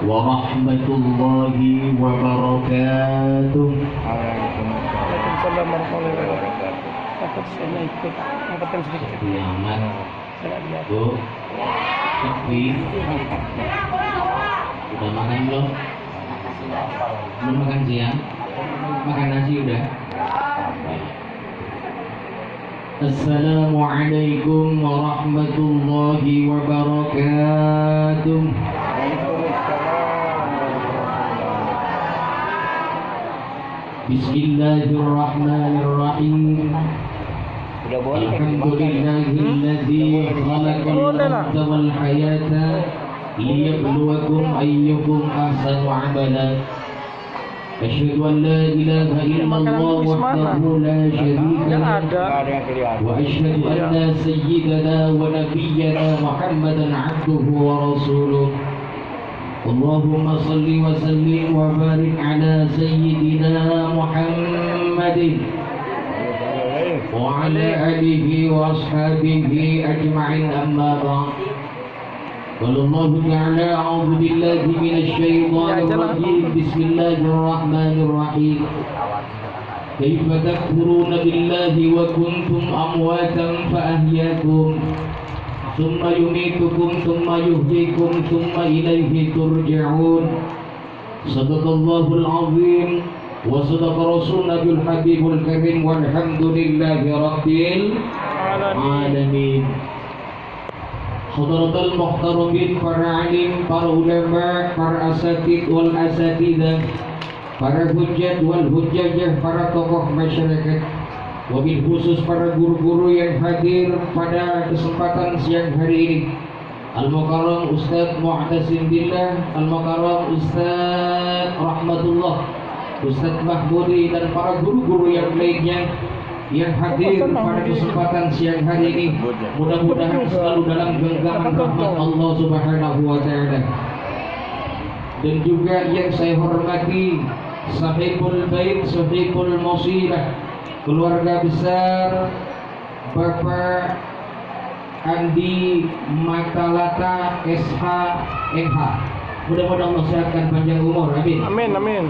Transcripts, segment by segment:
warahmatullahi wabarakatuh. Waalaikumsalam warahmatullahi wabarakatuh. Takut saya ikut angkatan sedikit. Selamat Saya lihat. Bu, sepi. Udah makan belum? Belum makan siang? Makan nasi udah? Assalamualaikum warahmatullahi wabarakatuh. Bismillahirrahmanirrahim. Alhamdulillahilladzi khalaqal mauta wal hayata liyabluwakum ayyukum ahsanu amala. Asyhadu an la ilaha illallah wahdahu la syarika lah wa asyhadu anna sayyidana wa nabiyyana Muhammadan abduhu wa rasuluh. Allahumma salli wa sallim wa barik ala sayyidina Muhammadin wa ala alihi wa ashabihi ajma'in, amma ba'd. Qala Allahu ta'ala a'udzu billahi minasy syaithanir rajim. Bismillahirrahmanirrahim. Kaifa takfuruna billahi wa kuntum amwatan fa ahyaakum thumma yumitukum thumma yuhyikum thumma ilayhi turja'un. Shadaqallahul 'azim wa sadaqa rasulul habibul karim walhamdulillahi rabbil alamin. Hadratul muhtaramin, para alim, para ulama, para asatid wal asatidah, para hujjat wal hujjajah, para tokoh masyarakat, wabil khusus para guru-guru yang hadir pada kesempatan siang hari ini. Al-Mukarram Ustadz Mu'tasim Billah, Al-Mukarram Ustadz Rahmatullah, Ustadz Mahmudi, dan para guru-guru yang lainnya yang hadir pada kesempatan siang hari ini. Mudah-mudahan selalu dalam genggaman rahmat Allah Subhanahu wa ta'ala. Dan juga yang saya hormati sahibul bait, sahibul musibah, keluarga besar Bapak Andi Matalata SH MH. Mudah-mudahan Allah sehatkan panjang umur, amin. Amin, amin.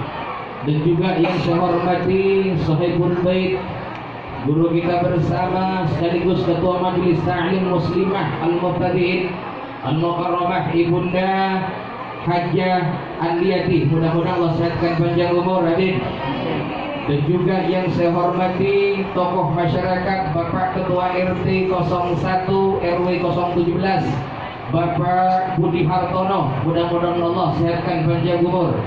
Dan juga yang saya hormati sahibul bait, guru kita bersama sekaligus Ketua Majelis Ta'lim Muslimah Al-Mubtadi'in Al-Mukarramah Ibunda Hajjah Andiyati. Mudah-mudahan Allah sehatkan panjang umur, amin. Dan juga yang saya hormati tokoh masyarakat Bapak Ketua RT 01 RW 017 Bapak Budi Hartono. Mudah-mudahan Allah sehatkan panjang umur.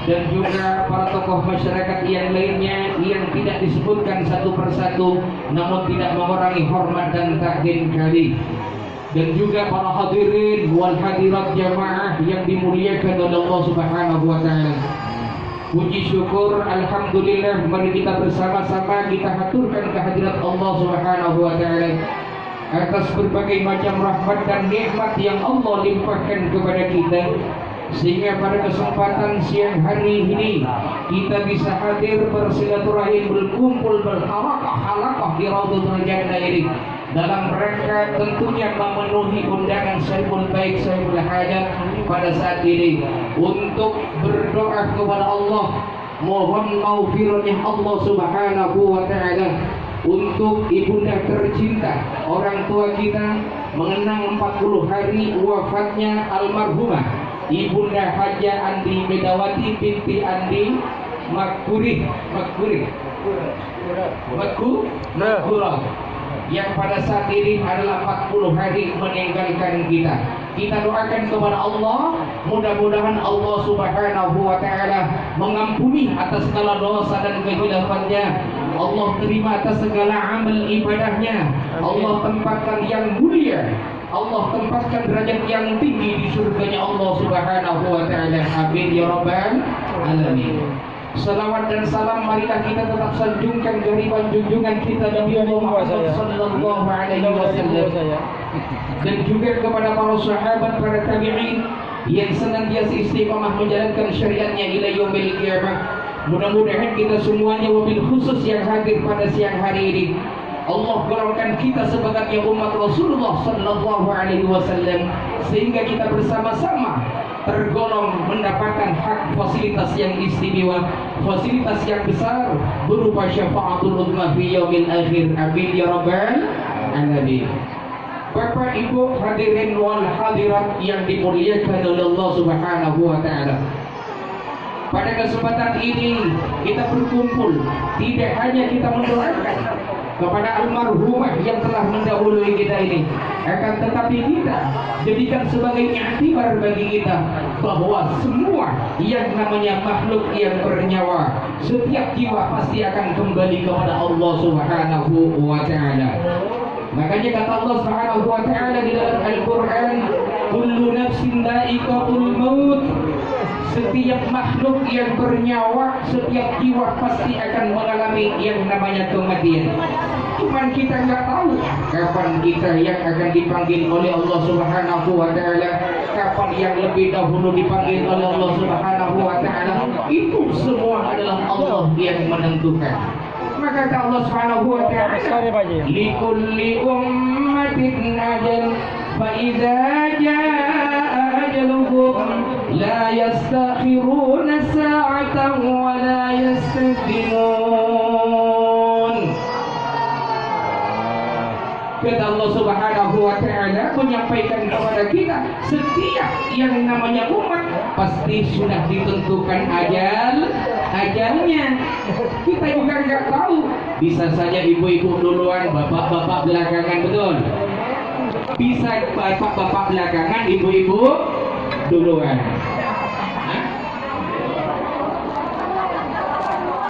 Dan juga para tokoh masyarakat yang lainnya yang tidak disebutkan satu persatu, namun tidak mengurangi hormat dan takdim kali. Dan juga para hadirin wal hadirat jamaah yang dimuliakan oleh Allah Subhanahu wa ta'ala. Puji syukur, alhamdulillah, mari kita bersama-sama kita haturkan kehadirat Allah Subhanahu wa ta'ala atas berbagai macam rahmat dan nikmat yang Allah limpahkan kepada kita, sehingga pada kesempatan siang hari ini kita bisa hadir bersilaturahim, berkumpul, berhalaqah di Raudhatul Jannah ini dalam rangka tentunya memenuhi undangan Sahibul Baik, Sahibul Hajat pada saat ini untuk berdoa kepada Allah, mohon maghfirahnya Allah Subhanahu wa ta'ala untuk ibunda tercinta, orang tua kita, mengenang 40 hari wafatnya almarhumah Ibunda Hajah Andi Medawati binti Andi Makkurah yang pada saat ini adalah 40 hari meninggalkan kita. Kita doakan kepada Allah, mudah-mudahan Allah Subhanahu wa ta'ala mengampuni atas segala dosa dan kehilafannya. Allah terima atas segala amal ibadahnya. Allah tempatkan yang mulia, Allah tempatkan derajat yang tinggi di surganya Allah Subhanahu wa ta'ala. Amin ya rabbal alamin. Salawat dan salam marilah kita tetap sanjungkan gariban junjungan kita Nabi Muhammad sallallahu alaihi wasallam, dan juga kepada para sahabat, para tabi'in yang senantiasa istiqamah menjalankan syariatnya ila yaumil qiyamah. Mudah-mudahan kita semuanya, wabil khusus yang hadir pada siang hari ini, Allah golongkan kita sebagai umat Rasulullah sallallahu alaihi wasallam, sehingga kita bersama-sama tergolong mendapatkan hak fasilitas yang istimewa, fasilitas yang besar berupa syafaatul uzma fi yaumil akhir. Amin ya rabbal alamin. Bapak Ibu hadirin wal hadirat yang dimuliakan oleh Allah Subhanahu wa taala. Pada kesempatan ini kita berkumpul tidak hanya kita mendoakan kepada almarhumah yang telah mendahului kita ini, akan tetapi kita jadikan sebagai iktibar bagi kita bahwa semua yang namanya makhluk yang bernyawa, setiap jiwa pasti akan kembali kepada Allah Subhanahu wa taala. Makanya kata Allah Subhanahu wa taala di dalam Al-Qur'an, kullu nafsin dha'iqatul maut. Setiap makhluk yang bernyawa, setiap jiwa pasti akan mengalami yang namanya kematian. Cuman kita nggak tahu kapan kita yang akan dipanggil oleh Allah Subhanahu wa taala, kapan yang lebih dahulu dipanggil oleh Allah Subhanahu wa taala. Itu semua adalah Allah yang menentukan. Maka kata Allah Subhanahu wa taala, likulli ummatin ajal fa idza jaa ajaluhum la yastakhiruna sa'atan wa la yastaqdimun. Kata Allah Subhanahu wa taala menyampaikan kepada kita, setiap yang namanya umat pasti sudah ditentukan ajalnya. Kita juga nggak tahu, bisa saja ibu-ibu duluan, bapak-bapak belakangan, betul? Bisa bapak-bapak belakangan, ibu-ibu duluan. Hah?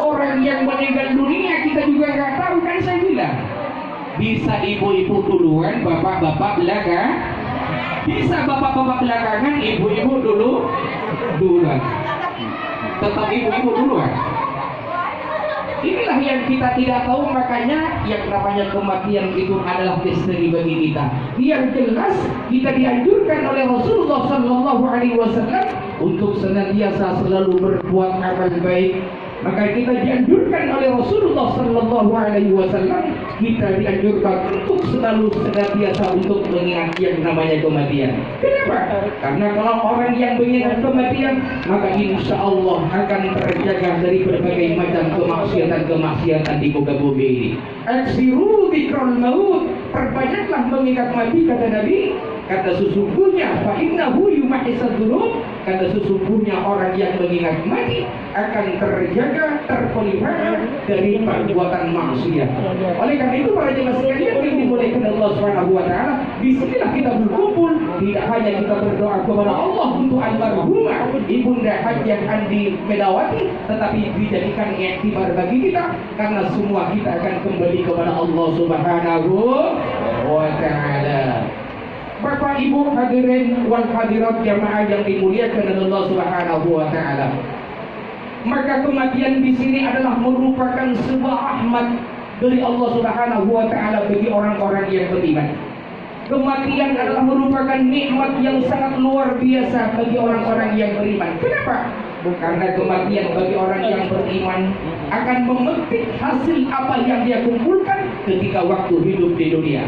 Orang yang meninggal dunia kita juga nggak tahu, kan saya bilang. Bisa ibu-ibu duluan, bapak-bapak belakangan. Bisa bapak-bapak belakangan, ibu-ibu duluan. Tetap ibu-ibu duluan. Inilah yang kita tidak tahu, makanya yang namanya kematian itu adalah misteri bagi kita. Yang jelas kita dianjurkan oleh Rasulullah Sallallahu Alaihi Wasallam untuk senantiasa selalu berbuat amal baik. Maka kita dianjurkan oleh Rasulullah Sallallahu Alaihi Wasallam, kita dianjurkan untuk selalu senantiasa untuk mengingat yang namanya kematian. Kenapa? Karena kalau orang yang mengingat kematian, maka insya Allah akan terjaga dari berbagai macam kemaksiatan di muka bumi ini. Aksiru dzikrul maut, perbanyaklah mengingat mati, kata Nabi. Kata sesungguhnya fa innahu yumahisad dzunub, kata sesungguhnya orang yang mengingat mati akan terjaga, terpelihara dari perbuatan maksiat. Oleh karena itu para jemaah sekalian yang dimuliakan Allah Subhanahu wa taala, disinilah kita berkumpul. Tidak hanya kita berdoa kepada Allah untuk almarhumah Ibunda Hajjah Andi Medawati, tetapi dijadikan iktibar bagi kita, karena semua kita akan kembali kepada Allah Subhanahu wa taala. Bapak Ibu hadirin wal hadirat jamaah yang dimuliakan oleh Allah Subhanahu wa taala. Maka kematian di sini adalah merupakan sebuah rahmat dari Allah Subhanahu wa taala bagi orang-orang yang beriman. Kematian adalah merupakan nikmat yang sangat luar biasa bagi orang-orang yang beriman. Kenapa? Karena kematian bagi orang yang beriman akan memetik hasil apa yang dia kumpulkan ketika waktu hidup di dunia.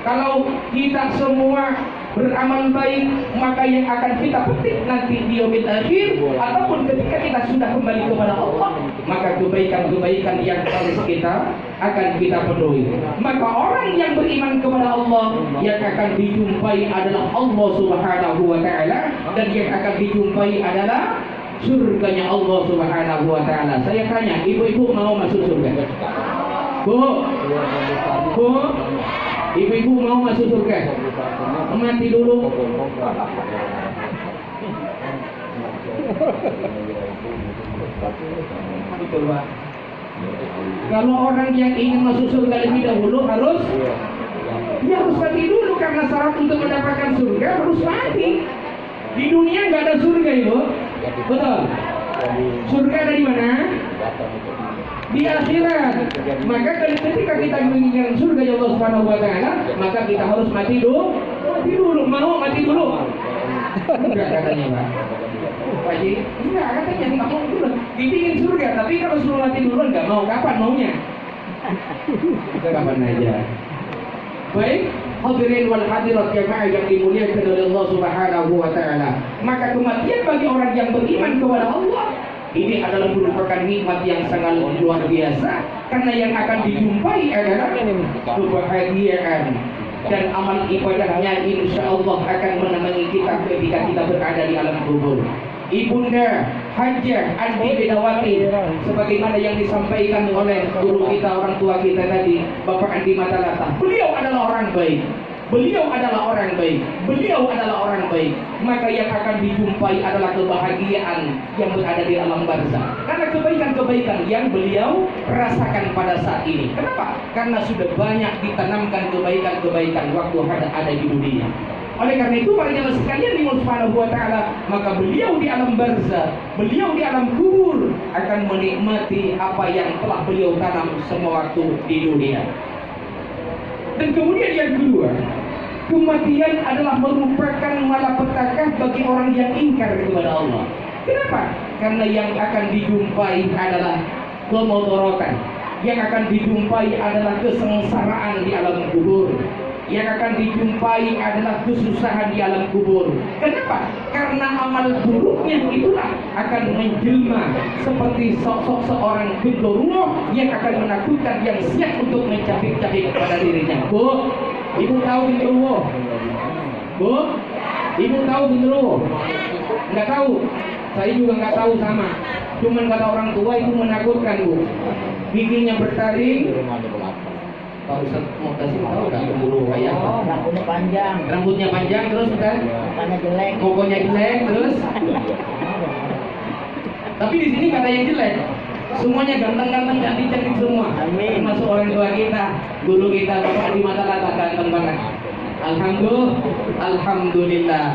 Kalau kita semua beramal baik, maka yang akan kita petik nanti di yaumil akhir, ataupun ketika kita sudah kembali kepada Allah, maka kebaikan-kebaikan yang harus kita akan kita penuhi. Maka orang yang beriman kepada Allah, yang akan dijumpai adalah Allah Subhanahu wa taala, dan yang akan dijumpai adalah surganya Allah Subhanahu wa taala. Saya tanya, ibu-ibu mau masuk surga? Bu, ibu-ibu mau masuk surga? Mati dulu. Betul, Pak. Kalau orang yang ingin masuk surga lebih dahulu dia harus mati dulu, karena syarat untuk mendapatkan surga harus mati. Di dunia nggak ada surga, Ibu. Betul. Surga ada di mana? Di akhirat. Maka ketika kita menginginkan surga ya Allah Subhanahu wa taala, maka kita harus mati dulu. Mau mati dulu? Enggak katanya, Pak. Pak Haji, enggak katanya enggak mau dulu. Dipingin surga, tapi kalau suruh mati duluan enggak mau. Kapan maunya? Kapan aja. Baik, hadirin wal hadirat jamaah yang dimuliakan oleh Allah Subhanahu wa taala. Maka kematian bagi orang yang beriman kepada Allah ini adalah merupakan nikmat yang sangat luar biasa, karena yang akan dijumpai adalah kebahagiaan dan amal ibadahnya insya Allah akan menemani kita ketika kita berada di alam kubur. Ibunda Hajjah Andi Bedawati, sebagaimana yang disampaikan oleh guru kita, orang tua kita tadi, Bapak Andi Matalata, beliau adalah orang baik. Beliau adalah orang baik. Beliau adalah orang baik. Maka yang akan dijumpai adalah kebahagiaan yang berada di alam barzakh. Karena kebaikan-kebaikan yang beliau rasakan pada saat ini. Kenapa? Karena sudah banyak ditanamkan kebaikan-kebaikan waktu ada di dunia. Oleh karena itu para jemaah sekalian di Subhanahu wa taala, maka beliau di alam barzakh, beliau di alam kubur akan menikmati apa yang telah beliau tanam semua waktu di dunia. Dan kemudian yang kedua, kematian adalah merupakan malapetaka bagi orang yang ingkar kepada Allah. Kenapa? Karena yang akan dijumpai adalah kemudharatan, yang akan dijumpai adalah kesengsaraan di alam kubur, yang akan dijumpai adalah kesusahan di alam kubur. Kenapa? Karena amal buruknya itulah akan menjelma seperti sosok seorang genderuwo yang akan menakutkan, yang siap untuk mencabik-cabik pada dirinya. Bu, ibu tahu genderuwo? Bu, ibu tahu genderuwo? Nggak tahu? Saya juga nggak tahu sama. Cuman kata orang tua itu menakutkan, Bu. Giginya bertaring. Pak Ustaz mau kasih tahu nggak guru kayak apa? Rambutnya panjang. Rambutnya panjang terus kan? Mukanya jelek. Mukanya jelek terus. Tapi di sini kata yang jelek. Semuanya ganteng-ganteng, cantik-cantik semua. Amin. Termasuk orang tua kita, guru kita Bapak Adi Matalata ganteng banget. Alhamdulillah.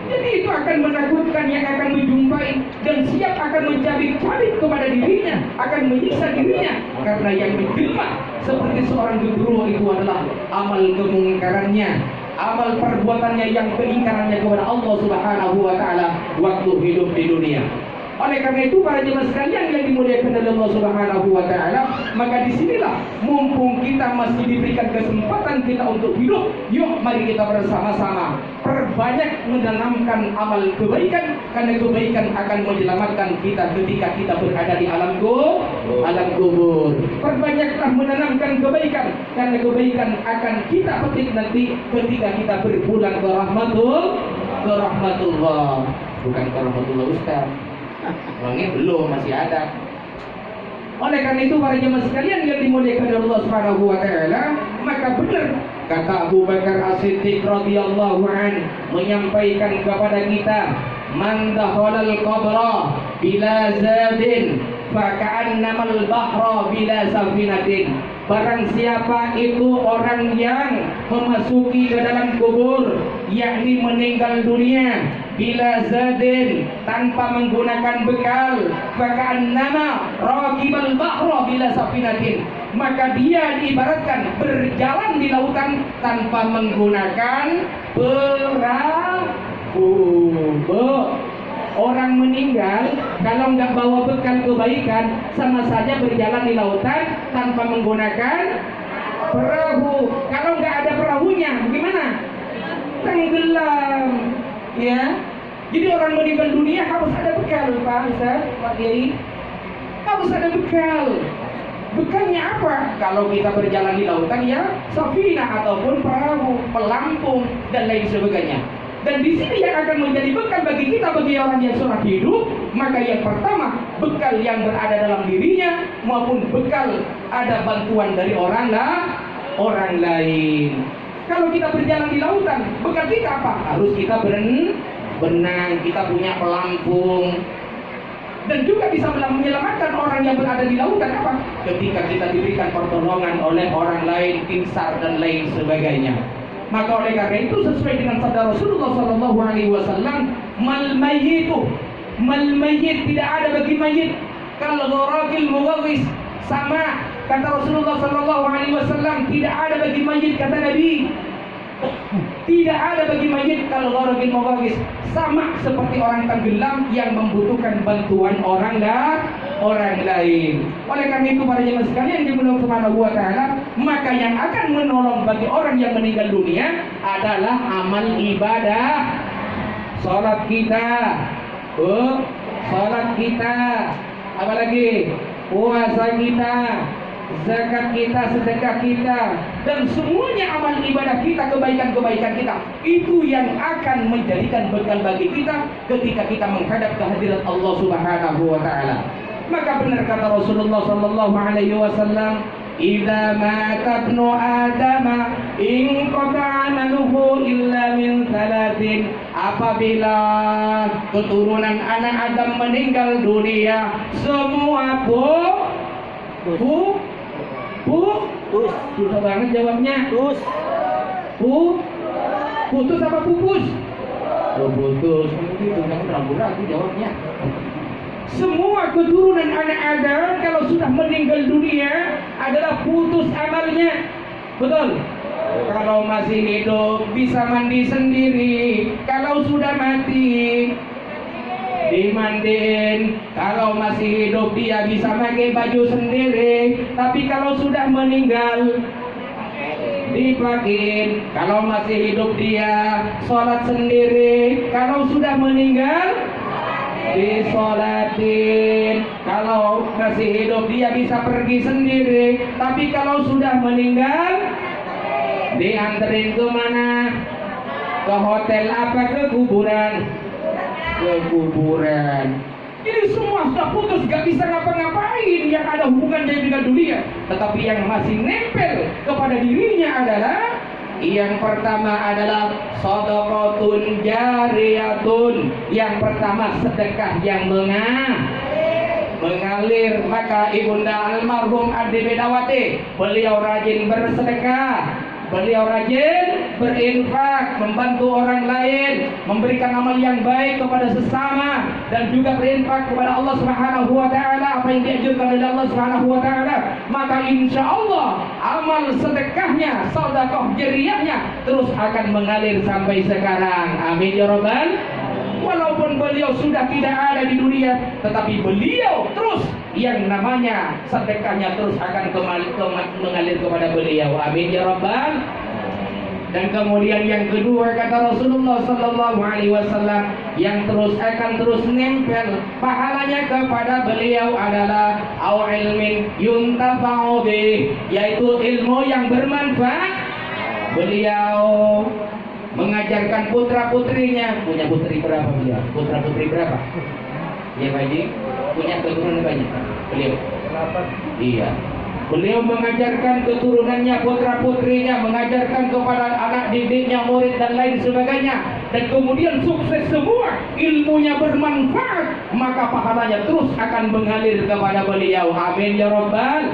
Jadi itu akan menakutkan yang akan menjumpai dan siap akan mencabik-cabik kepada dirinya, akan menyiksa dirinya, karena yang menjelma seperti seorang genderuwo itu adalah amal kemungkarannya, amal perbuatannya yang keingkarannya kepada Allah Subhanahu wa taala waktu hidup di dunia. Oleh karena itu para jemaah sekalian yang dimuliakan oleh Allah Subhanahu wa taala, maka disinilah mumpung kita masih diberikan kesempatan kita untuk hidup, yuk mari kita bersama-sama perbanyak menanamkan amal kebaikan, karena kebaikan akan menyelamatkan kita ketika kita berada di alam kubur. Perbanyaklah menanamkan kebaikan, karena kebaikan akan kita petik nanti ketika kita berpulang ke rahmatullah, bukan ke rahmatullah Ustaz. Orangnya belum, masih ada. Oleh karena itu para jemaah sekalian yang dimuliakan oleh Allah Subhanahu wa taala, maka benar kata Abu Bakar As-Siddiq radhiyallahu an menyampaikan kepada kita, man dakhalal qabra bila zadin faka'annamal bahra bila safinatin. Barang siapa itu orang yang memasuki ke dalam kubur, yakni meninggal dunia bila zadin, tanpa menggunakan bekal, faka'annama raqibal bahra bila safinatin, maka dia diibaratkan berjalan di lautan tanpa menggunakan perahu. Orang meninggal kalau nggak bawa bekal kebaikan sama saja berjalan di lautan tanpa menggunakan perahu. Kalau nggak ada perahunya bagaimana? Tenggelam, ya. Jadi orang meninggal dunia harus ada bekal, Pak Ustaz, Pak Kiai. Harus ada bekal. Bekalnya apa? Kalau kita berjalan di lautan ya safinah ataupun perahu, pelampung dan lain sebagainya. Dan di sini yang akan menjadi bekal bagi kita, bagi orang yang sudah hidup, maka yang pertama bekal yang berada dalam dirinya maupun bekal ada bantuan dari orang lain. Kalau kita berjalan di lautan, bekal kita apa? Harus kita berenang, kita punya pelampung. Dan juga bisa menyelamatkan orang yang berada di lautan apa? Ketika kita diberikan pertolongan oleh orang lain, tim SAR dan lain sebagainya. Maka oleh karena itu sesuai dengan sabda Rasulullah Sallallahu Alaihi Wasallam, mal mayyit tidak ada bagi mayit kalau gharaqil mughawis, sama kata Rasulullah Sallallahu Alaihi Wasallam, tidak ada bagi mayit, kata Nabi, tidak ada bagi mayit kalau gharaqil mughawis, sama seperti orang tenggelam yang membutuhkan bantuan orang lain. Oleh karena itu para jemaah sekalian yang dimuliakan Subhanahu wa taala, maka yang akan menolong bagi orang yang meninggal dunia adalah amal ibadah. Salat kita, salat kita, apalagi puasa kita, zakat kita, sedekah kita, dan semuanya amal ibadah kita, kebaikan-kebaikan kita, itu yang akan menjadikan bekal bagi kita ketika kita menghadap kehadirat Allah Subhanahu wa taala. Maka benar kata Rasulullah sallallahu alaihi wasallam, "Idza mata ibnu Adam in qata'a amaluhu illa min thalathin." Apabila keturunan anak Adam meninggal dunia, semua susah banget jawabnya. Putus apa pupus? Putus. Itu jangan ragu-ragu jawabnya. Semua keturunan anak Adam kalau sudah meninggal dunia adalah putus amalnya. Betul? Kalau masih hidup bisa mandi sendiri, kalau sudah mati dimandiin. Kalau masih hidup dia bisa pakai baju sendiri, tapi kalau sudah meninggal dipakein. Kalau masih hidup dia sholat sendiri, kalau sudah meninggal disolatin. Kalau masih hidup dia bisa pergi sendiri, tapi kalau sudah meninggal dianterin ke mana? Ke hotel apa? Ke kuburan? Ke kuburan. Ini semua sudah putus, gak bisa ngapa-ngapain yang ada hubungannya dengan dunia. Tetapi yang masih nempel kepada dirinya adalah, yang pertama adalah shadaqatun jariyatun. Yang pertama sedekah yang mengalir. Maka Ibunda almarhum Adi Bedawati, beliau rajin bersedekah, beliau rajin berinfak, membantu orang lain, memberikan amal yang baik kepada sesama, dan juga berinfak kepada Allah Subhanahu wa taala apa yang dianjurkan oleh Allah Subhanahu wa taala. Maka insya Allah amal sedekahnya, sedekah jariyahnya terus akan mengalir sampai sekarang. Amin ya rabbal. Walaupun beliau sudah tidak ada di dunia, tetapi beliau terus yang namanya sedekahnya terus akan mengalir kepada beliau. Amin ya rabbal. Dan kemudian yang kedua kata Rasulullah sallallahu alaihi wasallam, yang akan terus nempel pahalanya kepada beliau adalah au ilmin yuntafa'u bih, yaitu ilmu yang bermanfaat. Beliau mengajarkan putra-putrinya. Punya putri berapa dia? Putra-putri berapa? Ya Pak Haji? Punya keturunan banyak beliau? 8. Iya. Beliau mengajarkan keturunannya, putra-putrinya, mengajarkan kepada anak didiknya, murid dan lain sebagainya. Dan kemudian sukses semua, ilmunya bermanfaat, maka pahalanya terus akan mengalir kepada beliau. Amin ya rabbal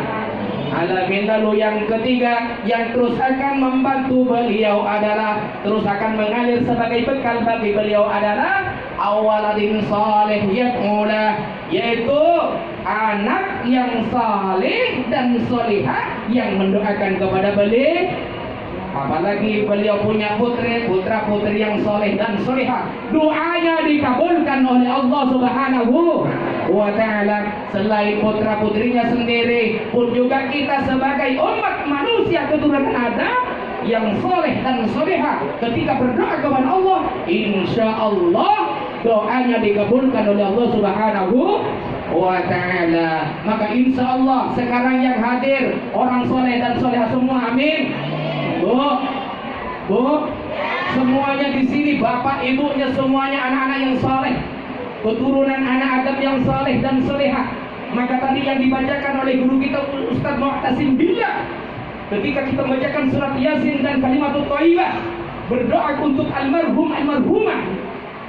alamin. Lalu yang ketiga yang terus akan membantu beliau adalah, terus akan mengalir sebagai bekal bagi beliau adalah awaladin saleh yad'ulah, yaitu anak yang saleh dan solihah yang mendoakan kepada beliau. Apalagi beliau punya putra-putri yang soleh dan solihah, doanya dikabulkan oleh Allah Subhanahu wa ta'ala. Selain putra-putrinya sendiri pun juga kita sebagai umat manusia keturunan Adam yang soleh dan solihah, ketika berdoa kepada Allah, insya Allah doanya dikabulkan oleh Allah Subhanahu wa ta'ala. Maka insya Allah sekarang yang hadir orang soleh dan solehah semua, amin. Bu, semuanya di sini bapak ibunya semuanya anak-anak yang saleh, keturunan anak Adam yang saleh dan salehah. Maka tadi yang dibacakan oleh guru kita Ustaz Mu'tasim Billah, ketika kita membacakan surat Yasin dan kalimatut thayyibah, berdoa untuk almarhumah,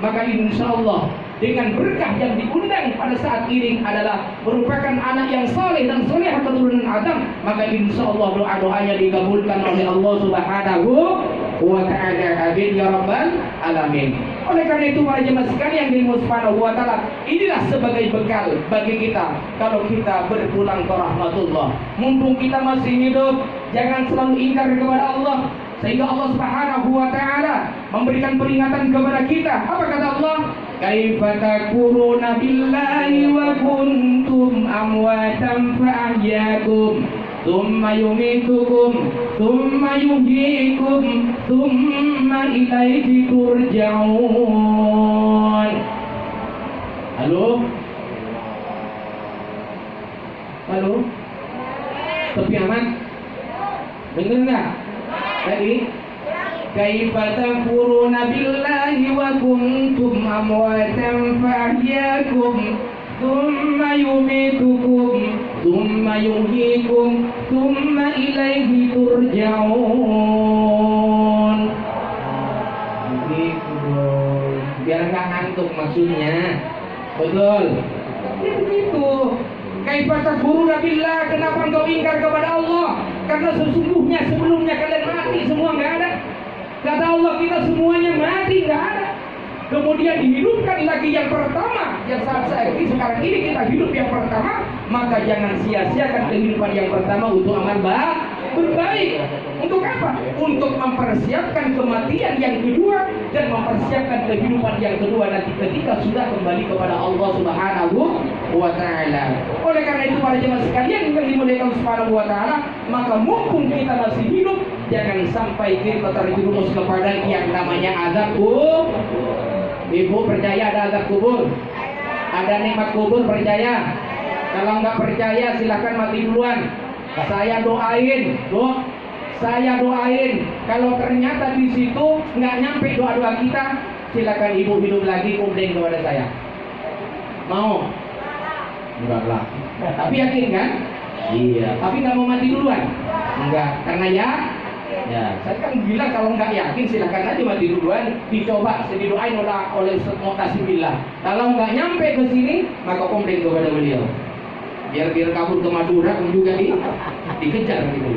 maka insya Allah dengan berkah yang diundang pada saat ini adalah merupakan anak yang saleh dan soleh keturunan Adam, maka insya Allah doa-doanya dikabulkan oleh Allah Subhanahu wa ta'ala. Amin ya rabbal alamin. Oleh karena itu para jemaah sekalian yang dimurahkan Subhanahu wa ta'ala, inilah sebagai bekal bagi kita kalau kita berpulang ke rahmatullah. Mumpung kita masih hidup, jangan selalu ingkar kepada Allah, sehingga Allah Subhanahu wa ta'ala memberikan peringatan kepada kita. Apa kata Allah? Kaifa takfuruna billahi wa kuntum amwatan fa ahyakum. thumma yumitukum, thumma yuhyikum, thumma ilaihi turja'un. Halo? Halo? Tepi aman? Dengar nggak? Tadi? Kaifa takfuruna billahi wa kuntum amwatan fa'ahyakum, thumma yumitukum, thumma yuhyikum, thumma ilaihi turja'un. Biar nggak ngantuk maksudnya. Betul. Ya begitu. Kaifa takfuruna billah, kenapa engkau ingkar kepada Allah? Karena sesungguhnya sebelumnya kalian mati semua, nggak ada. Kata Allah, kita semuanya mati, nggak ada. Kemudian dihidupkan lagi yang pertama. Yang sekarang ini kita hidup yang pertama, maka jangan sia-siakan kehidupan yang pertama untuk amal berbaik. Untuk apa? Untuk mempersiapkan kematian yang kedua dan mempersiapkan kehidupan yang kedua nanti ketika sudah kembali kepada Allah Subhanahu wa Ta'ala. Oleh karena itu para jemaah sekalian yang dimuliakan Subhanahu wa Ta'ala, maka mumpung kita masih hidup, jangan sampai kita terjerumus kepada yang namanya azab kubur. Ibu percaya ada azab kubur? Ada nikmat kubur, percaya? Kalau nggak percaya silahkan mati duluan. Saya doain, saya doain. Kalau ternyata di situ nggak nyampe doa-doa kita, silakan ibu hidup lagi komplain kepada saya. Mau? Enggak lah. Tapi yakin kan? Iya. Tapi nggak mau mati duluan? Enggak. Karena ya, saya kan bilang kalau nggak yakin silahkan aja mati duluan, dicoba, didoain oleh semua kasih billah. Kalau nggak nyampe ke sini, maka komplain kepada beliau. Biar kabur ke Madura juga dikejar gitu.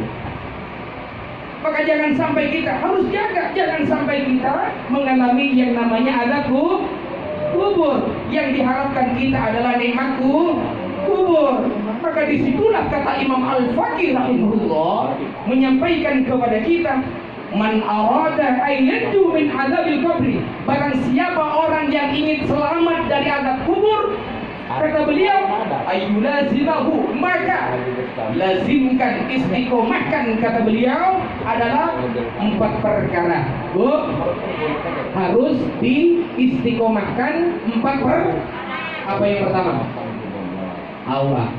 Maka jangan sampai kita harus jaga, jangan sampai kita mengalami yang namanya azab kubur. Yang diharapkan kita adalah nikmat kubur. Maka disitulah kata Imam Al-Faqih rahimahullah menyampaikan kepada kita, man arada ayyadu min azabil qabri, barang siapa orang yang ingin selamat dari azab kubur, kata beliau, ayyulazimahu, maka lazimkan, istiqomahkan, kata beliau, adalah 4 perkara. Bu, harus diistiqomahkan 4 apa yang pertama? Allah.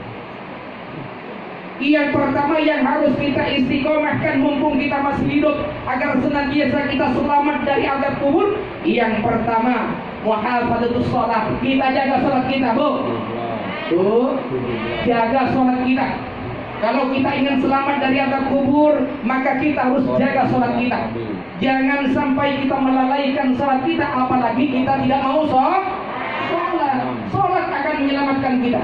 Yang pertama yang harus kita istiqomahkan mumpung kita masih hidup agar senantiasa kita selamat dari azab kubur. Yang pertama, muhafadzatus shalah. Kita jaga salat kita, Bu. Tuh, jaga salat kita. Kalau kita ingin selamat dari azab kubur, maka kita harus jaga salat kita. Jangan sampai kita melalaikan salat kita, apalagi kita tidak mau salat. Salat akan menyelamatkan kita.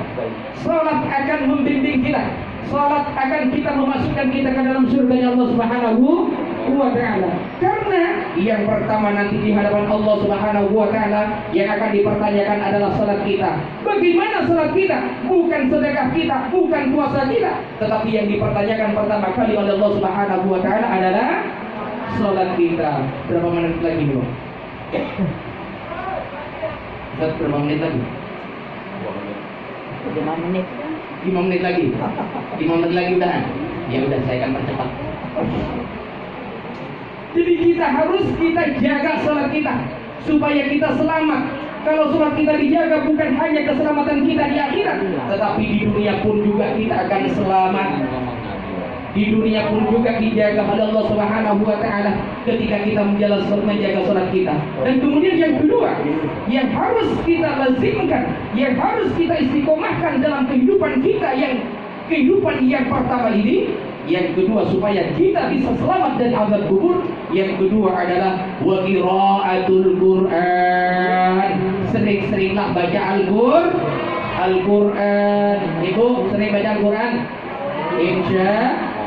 Salat akan membimbing kita. Salat akan kita memasukkan kita ke dalam surga Allah Subhanahu wa Ta'ala. Karena yang pertama nanti di hadapan Allah Subhanahu wa Ta'ala yang akan dipertanyakan adalah salat kita. Bagaimana salat kita? Bukan sedekah kita, bukan puasa kita, tetapi yang dipertanyakan pertama kali oleh Allah Subhanahu wa Ta'ala adalah salat kita. Berapa menit lagi, Bro? Berapa menit lagi? 5 menit. 5 menit lagi. 5 menit lagi udah. Ya udah, saya akan percepat. Jadi kita harus jaga salat kita supaya kita selamat. Kalau salat kita dijaga, bukan hanya keselamatan kita di akhirat, tetapi di dunia pun juga kita akan selamat. Di dunia pun juga dijaga oleh Allah Subhanahu wa Ta'ala ketika kita menjaga salat kita. Dan kemudian yang kedua, yang harus kita lazimkan, yang harus kita istiqomahkan dalam kehidupan kita, yang kehidupan yang pertama ini, yang kedua supaya kita bisa selamat dari azab kubur, yang kedua adalah wa qiraatul Qur'an. Sering-seringlah baca Al-Qur'an. Ibu sering baca Al-Qur'an?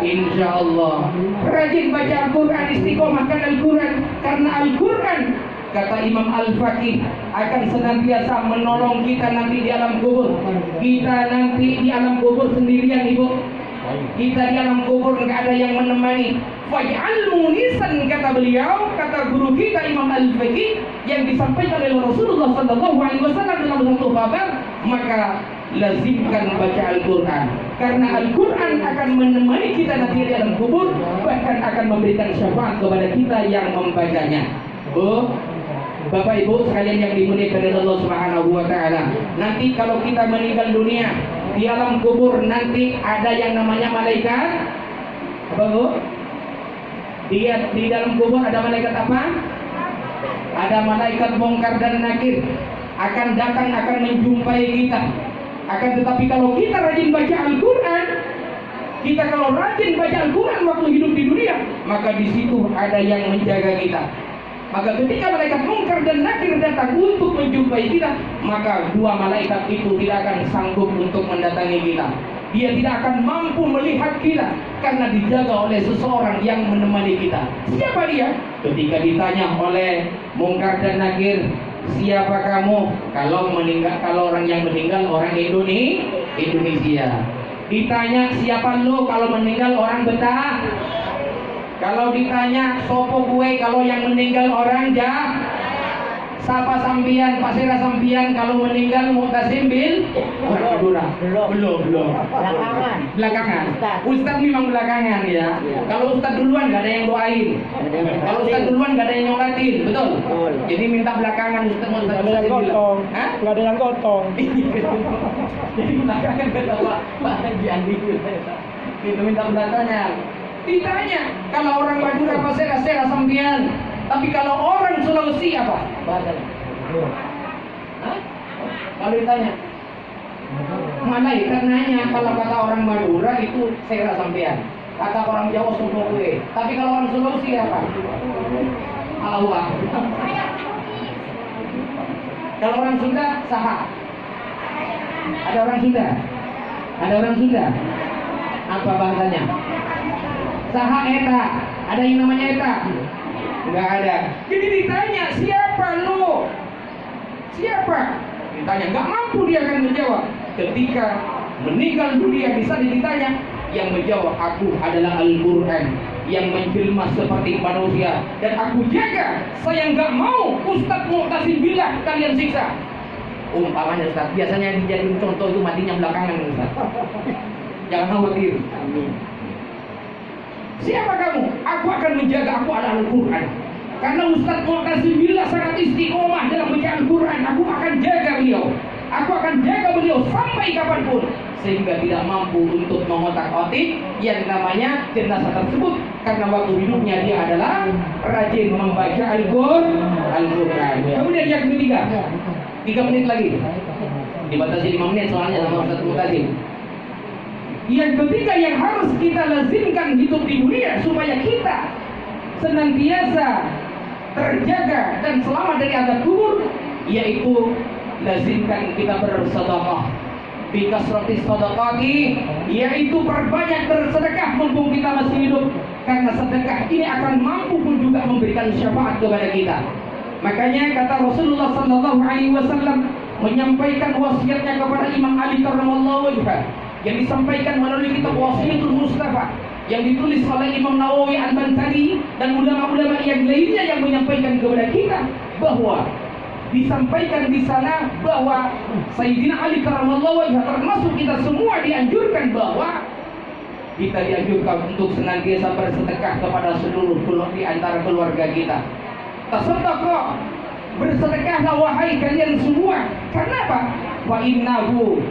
Insya Allah. Rajin baca Al-Quran, istiqomahkan Al-Quran. Karena Al-Quran, kata Imam Al-Faqih, akan senantiasa menolong kita nanti di alam kubur. Kita nanti di alam kubur sendirian, Ibu. Kita di alam kubur nggak ada yang menemani. Faj'al munisan, kata beliau, kata guru kita Imam Al-Faqih, yang disampaikan oleh Rasulullah SAW dalam satu kabar, maka lazimkan baca Al-Quran, karena Al-Quran akan menemani kita nanti di dalam kubur, bahkan akan memberikan syafaat kepada kita yang membacanya. Bapak Ibu sekalian yang dimuliakan oleh Allah Subhanahu wa taala, nanti kalau kita meninggal dunia di alam kubur, nanti ada yang namanya malaikat apa Bu? Di dalam kubur ada malaikat apa? Ada malaikat Munkar dan Nakir akan datang, akan menjumpai kita. Akan tetapi kalau kita rajin baca Al-Quran, kita kalau rajin baca Al-Quran waktu hidup di dunia, maka di situ ada yang menjaga kita. Maka ketika malaikat Munkar dan Nakir datang untuk menjumpai kita, maka dua malaikat itu tidak akan sanggup untuk mendatangi kita. Dia tidak akan mampu melihat kita karena dijaga oleh seseorang yang menemani kita. Siapa dia? Ketika ditanya oleh Munkar dan Nakir, siapa kamu? Kalau orang yang meninggal orang Indonesia. Ditanya siapa lo? Kalau meninggal orang Betah. Kalau ditanya sopo gue, kalau yang meninggal orang Sapa sampian, pasira sampian, kalau meninggal Mu'tasim bil orang Madura. Belum. Belakangan. Ustaz memang belakangan ya. Kalau Ustaz duluan gak ada yang doain. Kalau Ustaz duluan gak ada yang nyolatin, betul? Jadi minta belakangan Ustaz bilang. Gak ada yang gotong. Jadi belakangan kata Pak Haji Andi itu minta belakangan. Ditanya kalau orang Madura pasira sampian. Tapi kalau orang Sulawesi apa bahasanya? Kalau ditanya, malaikat nanya, kalau kata orang Madura itu sera sampean, kata orang Jawa sumpah gue. Tapi kalau orang Sulawesi apa? Allah. Kalau orang Sunda saha. Ada orang Sunda. Apa bahasanya? Saha eta. Ada yang namanya eta? Enggak ada. Jadi ditanya, siapa lo? Siapa? Ditanya, enggak mampu dia akan menjawab. Ketika meninggal dunia bisa ditanya, yang menjawab, aku adalah Al-Quran yang menjelma seperti manusia dan aku jaga. Saya enggak mau Ustaz Mu'tasim bilang kalian siksa. Umpamanya Ustaz, biasanya yang dijadiin contoh itu matinya belakangan Ustaz. Jangan khawatir. Amin. Siapa kamu? Aku akan menjaga, aku adalah Al-Quran. Karena Ustaz Mu'tasim Billah sangat istiqomah dalam baca Al-Quran, aku akan jaga beliau. Aku akan jaga beliau sampai kapanpun, sehingga tidak mampu untuk mengotak-atik yang namanya jenazah tersebut. Karena waktu hidupnya dia adalah rajin membaca Al-Quran. Kemudian yang ketiga, 3 menit lagi. Dibatasi 5 menit soalnya sama Ustaz Mu'tasim. Yang ketiga yang harus kita lazimkan hidup di dunia supaya kita senantiasa terjaga dan selamat dari azab kubur, yaitu lazimkan kita bersedekah. Bikasratis sadaqati, yaitu perbanyak bersedekah mumpung kita masih hidup, karena sedekah ini akan mampu pun juga memberikan syafaat kepada kita. Makanya kata Rasulullah sallallahu alaihi wasallam menyampaikan wasiatnya kepada Imam Ali karramallahu wajhah, yang disampaikan melalui kitab Wasiyatul Mustafa yang ditulis oleh Imam Nawawi Al-Bantani dan ulama-ulama yang lainnya, yang menyampaikan kepada kita bahwa disampaikan di sana bahwa Sayyidina Ali karramallahu wajhah termasuk kita semua dianjurkan bahwa kita dianjurkan untuk senantiasa bersedekah kepada seluruh di antara keluarga kita. Tasaddaqah, bersedekahlah wahai kalian semua. Karena apa? Fa innahu,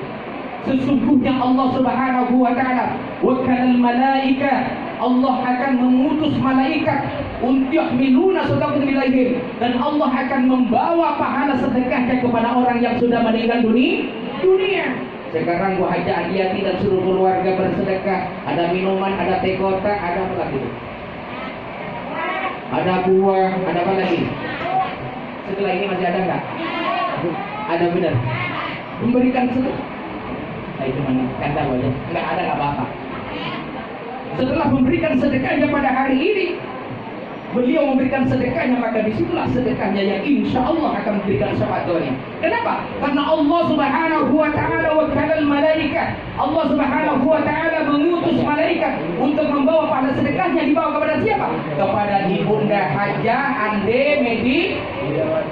sesungguhnya Allah Subhanahu wa taala, wakalal malaika, Allah akan mengutus malaikat untuk miluna sedekah ilaihim, dan Allah akan membawa pahala sedekahnya kepada orang yang sudah meninggal dunia. Sekarang Bu Haji Adiati dan seluruh keluarga bersedekah, ada minuman, ada teh kotak, ada apa lagi? Ada buah, ada apa lagi? Setelah ini masih ada nggak? Ada, benar. Memberikan sedekah. Itu kata boleh, nggak ada nggak apa-apa. Setelah memberikan sedekahnya pada hari ini, beliau memberikan sedekahnya, maka disitulah sedekahnya yang insya Allah akan memberikan syafaat doanya. Kenapa? Karena Allah Subhanahu wa taala wakalal malaikat, Allah Subhanahu wa taala mengutus malaikat untuk membawa pahala sedekahnya. Dibawa kepada siapa? Kepada Ibunda Hajah Ande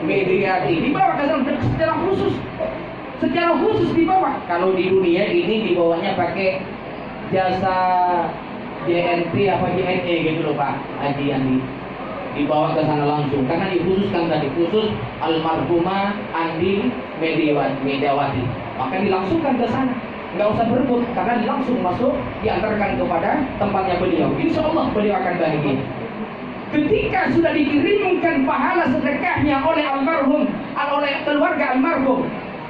Mediati. Dibawa ke secara khusus. secara khusus dibawa. Kalau di dunia ini dibawanya pakai jasa JNT apa JNE gitu loh Pak Haji Andi, dibawa ke sana langsung karena dikhususkan tadi khusus almarhumah Andi Mediawati, maka dilangsungkan ke sana, nggak usah berebut karena langsung masuk diantarkan kepada tempatnya beliau. Insya Allah beliau akan bahagia. Ketika sudah dikirimkan pahala sedekahnya oleh almarhum, oleh keluarga almarhum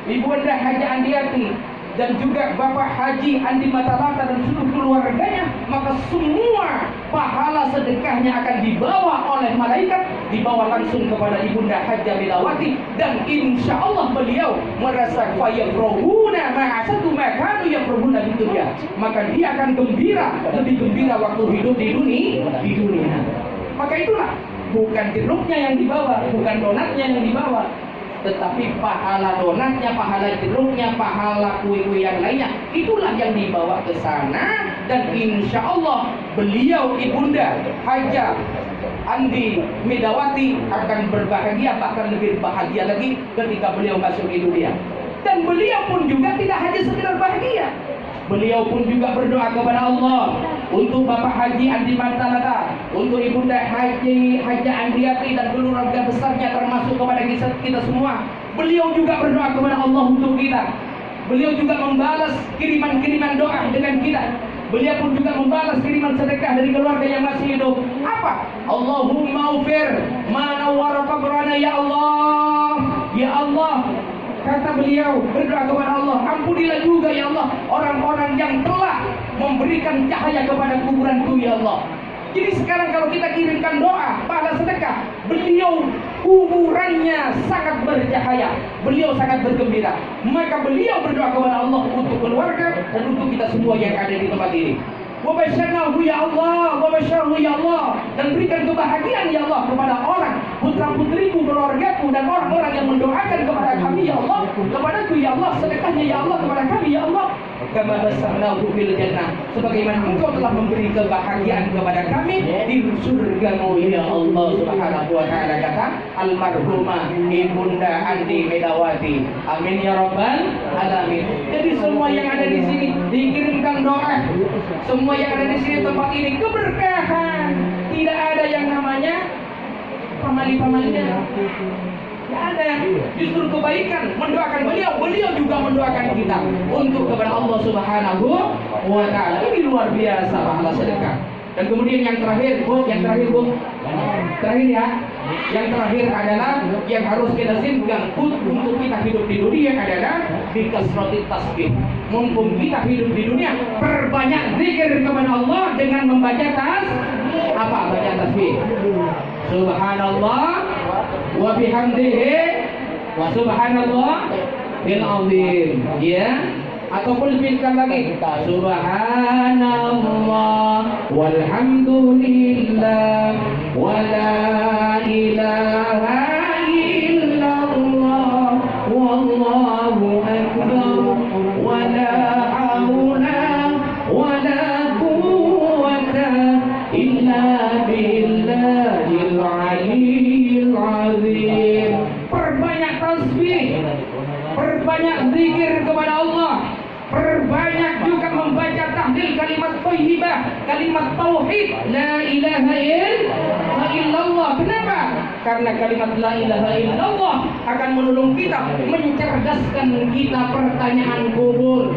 Ibu Anda Haji Andiati dan juga Bapak Haji Andi Matalata dan seluruh keluarganya, maka semua pahala sedekahnya akan dibawa oleh malaikat, dibawa langsung kepada Ibunda Haja Milawati, dan insya Allah beliau merasa fayafrohuna ma'asatu makanu yafrohuna di dunia, maka dia akan gembira, lebih gembira waktu hidup di dunia. Maka itulah bukan jeruknya yang dibawa, bukan donatnya yang dibawa, tetapi pahala donatnya, pahala jeruknya, pahala kue-kue yang lainnya, itulah yang dibawa ke sana. Dan insya Allah beliau Ibunda Haja Andi Medawati akan berbahagia, bahkan lebih bahagia lagi ketika beliau masuk di dunia. Dan beliau pun juga tidak hanya sekedar bahagia, beliau pun juga berdoa kepada Allah untuk Bapak Haji Andi Matalata, untuk Ibunda Haji Haja Andiati dan keluarga besarnya, termasuk kepada kita semua. Beliau juga berdoa kepada Allah untuk kita. Beliau juga membalas kiriman-kiriman doa dengan kita. Beliau pun juga membalas kiriman sedekah dari keluarga yang masih hidup. Apa? Allahumma ufir ma nawwara qabrana ya Allah. Ya Allah, kata beliau berdoa kepada Allah, ampunilah juga ya Allah orang-orang yang telah memberikan cahaya kepada kuburanku ya Allah. Jadi sekarang kalau kita kirimkan doa pada sedekah, beliau kuburannya sangat bercahaya, beliau sangat bergembira, maka beliau berdoa kepada Allah untuk keluarga dan untuk kita semua yang ada di tempat ini. Wabasyarnahu ya Allah, wabasyarnahu ya Allah, dan berikan kebahagiaan ya Allah kepada orang, putra putriku, keluargaku, dan orang-orang yang mendoakan kepada kami ya Allah, kepadaku ya Allah, sedekahnya ya Allah kepada kami ya Allah. Kama basyarnahu fil jannah, sebagaimana Engkau telah memberi kebahagiaan kepada kami di surgamu ya Allah Subhanahu wa taala, kata almarhumah Ibunda Andi Medawati. Amin ya rabbal alamin. Jadi semua yang ada di sini dikirimkan doa. Semua yang ada di sini tempat ini keberkahan. Tidak ada yang namanya pamali-pamalinya. Tidak ada. Justru kebaikan. Mendoakan beliau juga mendoakan kita untuk kepada Allah Subhanahu wa taala. Ini luar biasa pahala sedekah. Dan kemudian yang terakhir, Bu, terakhir ya. Yang terakhir adalah yang harus kita simpan untuk kita hidup di dunia adalah bikasratit tasbih. Mumpung kita hidup di dunia, perbanyak zikir kepada Allah dengan membaca apa? Baca tasbih. Subhanallah wa bihamdihi wa subhanallah bil azim, ya. Ataupun lebihkan lagi subhanallah walhamdulillah wa la ilaha illallah wallahu akbar wa la haula wa la quwwata illa billahil aliyyil azim. Perbanyak tasbih, perbanyak zikir kepada Allah, perbanyak juga membaca tahlil kalimat thayyibah, kalimat tauhid, la ilaha illallah. Kenapa? Karena kalimat la ilaha illallah akan menolong kita, mencerdaskan kita pertanyaan kubur.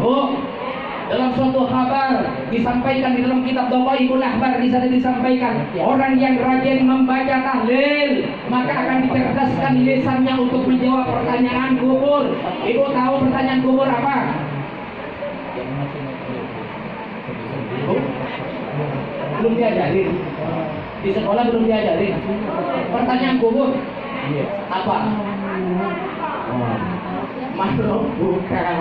Dalam suatu kabar disampaikan di dalam kitab Dhawaibul Ahbar, di sana disampaikan orang yang rajin membaca tahlil maka akan dicerdaskan lisannya untuk menjawab pertanyaan kubur. Ibu tahu pertanyaan kubur apa? Belum diajarin di sekolah, belum diajarin pertanyaan kubur apa? Makhluk bukan.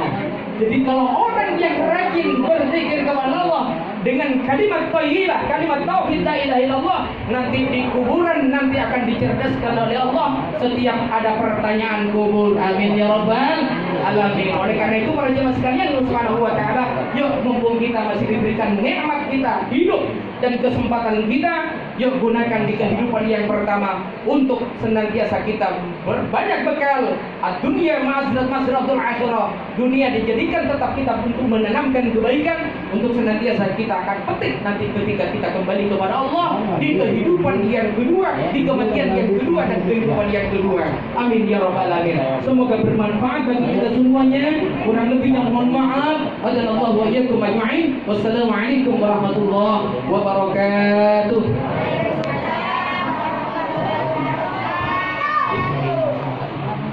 Jadi kalau orang yang rajin berzikir kepada Allah dengan kalimat thayyibah, kalimat tauhid la ilaha illallah, nanti di kuburan nanti akan dicerdaskan oleh Allah setiap ada pertanyaan kubur. Amin ya rabbal alamin. Oleh karena itu para jemaah sekalian Allah Subhanahu wa taala, yuk mumpung kita masih diberikan nikmat kita hidup dan kesempatan kita Yuk gunakan di kehidupan yang pertama untuk senantiasa kita berbanyak bekal. Dunia masratul akhirah. Dunia dijadikan tetap kita untuk menanamkan kebaikan, untuk senantiasa kita akan petik nanti ketika kita kembali kepada Allah di kehidupan yang kedua, di kematian yang kedua dan kehidupan yang kedua. Amin ya rabbal alamin. Semoga bermanfaat bagi kita semuanya. Kurang lebihnya mohon maaf. Hadallahu wa iyyakum ajma'in. Wassalamualaikum warahmatullahi wabarakatuh.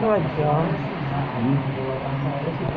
Aja.